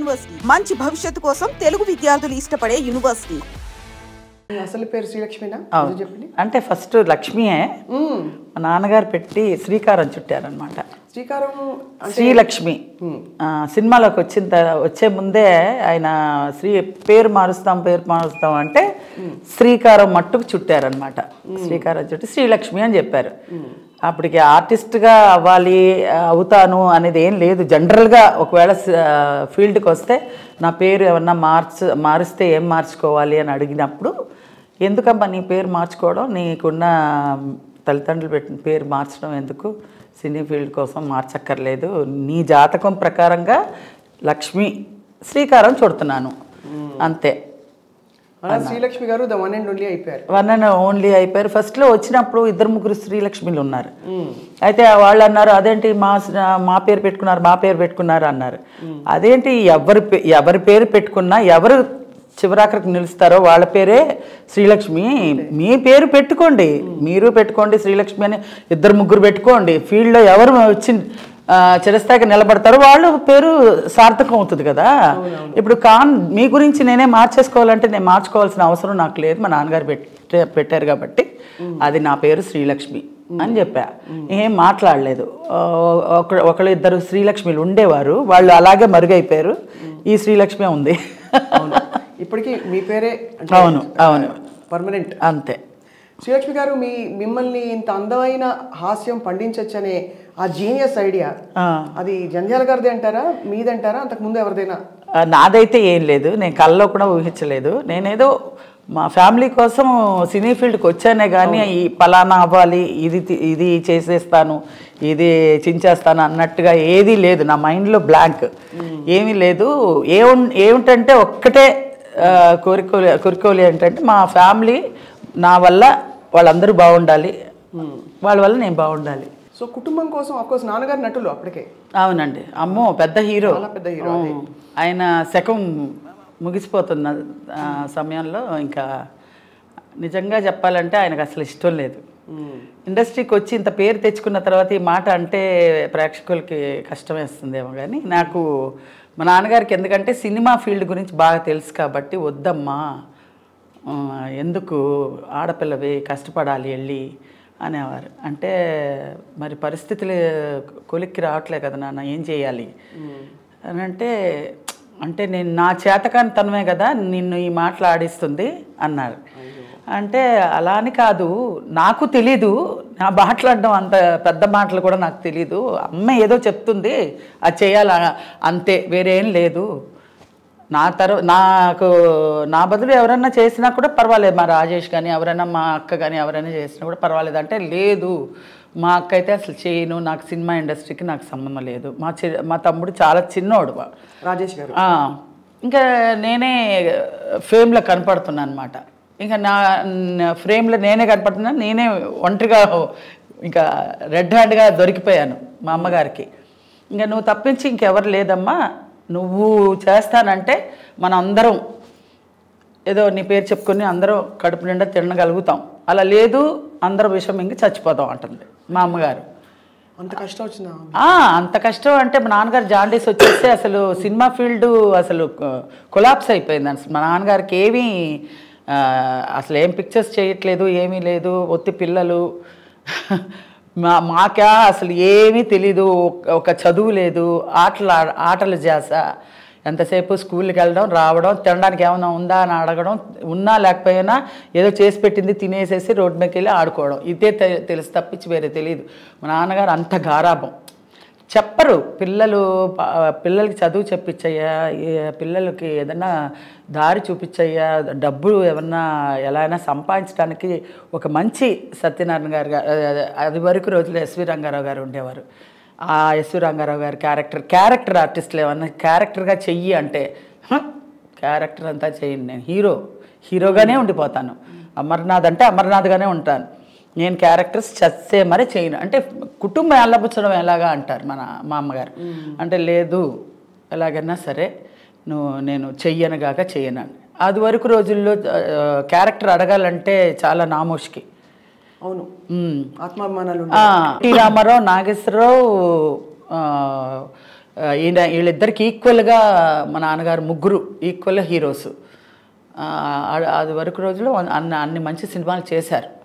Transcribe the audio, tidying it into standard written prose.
University మంచి భవిష్యత్తు కోసం తెలుగు విద్యార్థులు ఇష్టపడే యూనివర్సిటీ. అసలు పేరు శ్రీలక్ష్మినా? అంటే ఫస్ట్ లక్ష్మియే మా నాన్నగారు పెట్టి శ్రీకారం చుట్టారనమాట. శ్రీకారం శ్రీలక్ష్మి సినిమాలోకి వచ్చే ముందే ఆయన పేరు మారుస్తాం అంటే శ్రీకారం మట్టుకు చుట్టారనమాట. శ్రీకారం చుట్టి శ్రీలక్ష్మి అని చెప్పారు. అప్పటికి ఆర్టిస్ట్గా అవుతాను అనేది ఏం లేదు. జనరల్గా ఒకవేళ ఫీల్డ్కి వస్తే నా పేరు ఏమన్నా మారిస్తే ఏం మార్చుకోవాలి అని అడిగినప్పుడు, ఎందుకమ్మా నీ పేరు మార్చుకోవడం, నీకున్న తల్లిదండ్రులు పెట్టిన పేరు మార్చడం ఎందుకు, సినీ ఫీల్డ్ కోసం మార్చక్కర్లేదు, నీ జాతకం ప్రకారంగా లక్ష్మి శ్రీకారం చుడుతున్నాను అంతే. శ్రీలక్ష్మి గారు ద వన్ అండ్ ఓన్లీ అయిపోయారు. వన్ అండ్ ఓన్లీ అయిపోయారు. ఫస్ట్లో వచ్చినప్పుడు 2-3 శ్రీలక్ష్మిలు ఉన్నారు. అయితే వాళ్ళు అన్నారు, అదేంటి మా పేరు పెట్టుకున్నారు అన్నారు. అదేంటి ఎవరి పేరు పెట్టుకున్నా ఎవరు చివరాఖరికి నిలుస్తారో వాళ్ళ పేరే శ్రీలక్ష్మి. మీ పేరు పెట్టుకోండి, మీరు పెట్టుకోండి శ్రీలక్ష్మి అని 2-3 పెట్టుకోండి. ఫీల్డ్లో ఎవరు వచ్చి చిరస్థాయికి నిలబడతారు వాళ్ళు పేరు సార్థకం అవుతుంది కదా. ఇప్పుడు మీ గురించి నేనే మార్చేసుకోవాలంటే నేను మార్చుకోవాల్సిన అవసరం నాకు లేదు. మా నాన్నగారు పెట్టారు కాబట్టి అది నా పేరు శ్రీలక్ష్మి అని చెప్పా. ఏం మాట్లాడలేదు. ఒకళ్ళు 2 శ్రీలక్ష్మిలు ఉండేవారు, వాళ్ళు అలాగే మరుగైపోయారు. ఈ శ్రీలక్ష్మి ఉంది ఇప్పటికీ మీ పేరే. అవును పర్మనెంట్ అంతే. శ్రీలక్ష్మి గారు మిమ్మల్ని ఇంత అందమైన హాస్యం పండించొచ్చనే ఆ జీనియస్ ఐడియా అది జంధ్యాల గారిది అంటారా, మీదంటారా, అంతకుముందు ఎవరిదైనా? నాదైతే ఏం లేదు, నేను కళ్ళలో కూడా ఊహించలేదు. నేనేదో మా ఫ్యామిలీ కోసం సినీ ఫీల్డ్కి వచ్చానే కానీ ఈ పలానా అవ్వాలి, ఇది చేసేస్తాను, ఇది చించేస్తాను అన్నట్టుగా ఏదీ లేదు. నా మైండ్లో బ్లాంక్ ఏమీ లేదు. ఏమిటంటే ఒక్కటే కోరికోలి ఏంటంటే మా ఫ్యామిలీ నా వల్ల వాళ్ళందరూ బాగుండాలి, వాళ్ళ వల్ల నేను బాగుండాలి. సో కుటుంబం కోసం అఫ్కోర్స్ నాన్నగారు నటులు అప్పటికే. అవునండి, అమ్మో పెద్ద హీరో. ఆయన శకం ముగిసిపోతున్న సమయంలో ఇంకా నిజంగా చెప్పాలంటే ఆయనకు అసలు ఇష్టం లేదు. ఇండస్ట్రీకి వచ్చి ఇంత పేరు తెచ్చుకున్న తర్వాత ఈ మాట అంటే ప్రేక్షకులకి కష్టం వేస్తుందేమో కానీ నాకు మా నాన్నగారికి ఎందుకంటే సినిమా ఫీల్డ్ గురించి బాగా తెలుసు కాబట్టి, వద్దమ్మా ఎందుకు ఆడపిల్లవి కష్టపడాలి వెళ్ళి అనేవారు. అంటే మరి పరిస్థితులు కొలిక్కి రావట్లే కదా నాన్న, ఏం చేయాలి అని అంటే నేను నా చేతకానితనమే కదా నిన్ను ఈ మాటలు ఆడిస్తుంది అన్నారు. అంటే అలా అని కాదు, నాకు తెలీదు, నా మాట్లాడడం అంత పెద్ద మాటలు కూడా నాకు తెలీదు. అమ్మ ఏదో చెప్తుంది అది చేయాలి అంతే, వేరేం లేదు. నాకు నా బదులు ఎవరన్నా చేసినా కూడా పర్వాలేదు, మా రాజేష్ కానీ ఎవరైనా మా అక్క కానీ ఎవరైనా చేసినా కూడా పర్వాలేదు అంటే, లేదు మా అక్క అయితే అసలు చేయను, నాకు సినిమా ఇండస్ట్రీకి నాకు సంబంధం లేదు. మా తమ్ముడు చాలా చిన్నోడు రాజేష్ గారు. ఇంకా నేనే ఫేమ్లో కనపడుతున్నాను అనమాట. ఇంకా నా ఫ్రేమ్లో నేనే కనపడుతున్నాను, నేనే ఒంటరిగా ఇంకా రెడ్ హ్యాండ్గా దొరికిపోయాను మా అమ్మగారికి. ఇంకా నువ్వు తప్పించి ఇంకెవరు లేదమ్మా, నువ్వు చేస్తానంటే మన అందరం ఏదో నీ పేరు చెప్పుకొని అందరం కడుపు నిండా తినగలుగుతాం, అలా లేదు అందరం విషయం ఇంక చచ్చిపోతాం అంటుంది మా అమ్మగారు. అంత కష్టం వచ్చిందా? అంత కష్టం అంటే మా నాన్నగారు జాండీస్ వచ్చేస్తే అసలు సినిమా ఫీల్డ్ అసలు కొలాప్స్ అయిపోయింది. అసలు మా నాన్నగారికి ఏమీ అసలు ఏం పిక్చర్స్ చేయట్లేదు, ఏమీ లేదు, ఒత్తి పిల్లలు మాకా అసలు ఏమీ తెలీదు, ఒక చదువు లేదు, ఆటలు చేస, ఎంతసేపు స్కూల్కి వెళ్ళడం రావడం, తినడానికి ఏమైనా ఉందా అని అడగడం, ఉన్నా లేకపోయినా ఏదో చేసి పెట్టింది తినేసేసి రోడ్డు మీదకి వెళ్ళి ఆడుకోవడం, ఇదే తెలుసు తప్పించి వేరే తెలియదు. మా నాన్నగారు అంత గారాభం. చెప్పరు పిల్లలకి చదువు చెప్పించయ్యా, పిల్లలకి ఏదన్నా దారి చూపించయ్యా, డబ్బులు ఏమన్నా ఎలా అయినా సంపాదించడానికి ఒక మంచి సత్యనారాయణ గారు, అది వరకు రోజులు ఎస్వి రంగారావు గారు ఉండేవారు. ఆ ఎస్వి రంగారావు గారి క్యారెక్టర్ ఆర్టిస్టులు ఏమన్నా క్యారెక్టర్గా చెయ్యి అంటే క్యారెక్టర్ అంతా చెయ్యండి, నేను హీరోగానే ఉండిపోతాను, అమర్నాథ్ అంటే అమర్నాథ్గానే ఉంటాను, నేను క్యారెక్టర్స్ చచ్చే మరీ చేయను అంటే కుటుంబం ఎల్లబుచ్చడం ఎలాగా అంటారు మా అమ్మగారు. అంటే లేదు ఎలాగైనా సరే నేను చెయ్యనుగాక చెయ్యను. అది వరకు రోజుల్లో క్యారెక్టర్ అడగాలంటే చాలా నామోష్కి. అవును, ఆత్మాభిమానాలు. టి రామారావు, నాగేశ్వరరావు, వీళ్ళిద్దరికి ఈక్వల్గా మా నాన్నగారు ముగ్గురు ఈక్వల్ హీరోస్. అది వరకు రోజుల్లో అన్ని మంచి సినిమాలు చేశారు.